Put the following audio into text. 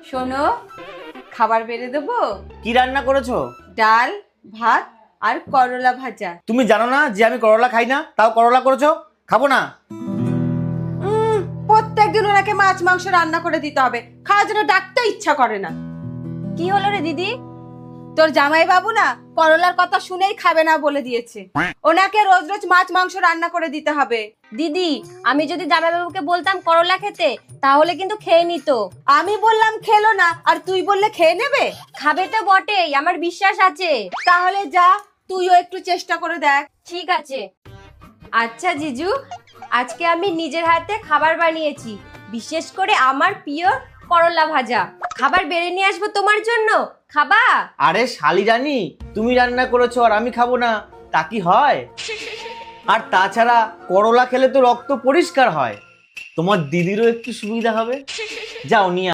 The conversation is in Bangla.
শোনো, খাবার বেড়ে দেবো। কি রান্না করেছো? ডাল, ভাত আর করলা ভাজা। তুমি জানো না যে আমি করলা খাই না, তাও করলা করেছো? খাবো না। প্রত্যেকদিন ওনাকে মাছ মাংস রান্না করে দিতে হবে, খাওয়ার জন্য ডাকতে ইচ্ছা করে না। কি হলো রে দিদি? তোর জামাই বাবু না করলার কথা শুনেই খাবে না বলে দিয়েছে। ওনাকে রোজ রোজ মাছ মাংস রান্না করে দিতে হবে। দিদি, আমি যদি জামাইবাবুকে বলতাম করলা খেতে, তাহলে কিন্তু খেয়ে নিত। আমি বললাম খেলো না, আর তুই বললে খেয়ে নেবে? খাবে তো বটেই, আমার বিশ্বাস আছে। তাহলে যা, তুইও একটু চেষ্টা করে দেখ। ঠিক আছে। আচ্ছা জিজু, আজকে আমি নিজের হাতে খাবার বানিয়েছি, বিশেষ করে আমার প্রিয় করলা ভাজা। খাবার বেড়ে নিয়ে আসবো তোমার জন্য, খাবা? আরে শালি রানী, তুমি রান্না করেছো আর আমি খাবো না, তা কি হয়? আর তাছাড়া করলা খেলে তো রক্ত পরিষ্কার হয়, তোমার দিদিরও একটু সুবিধা হবে। যাও নিয়ে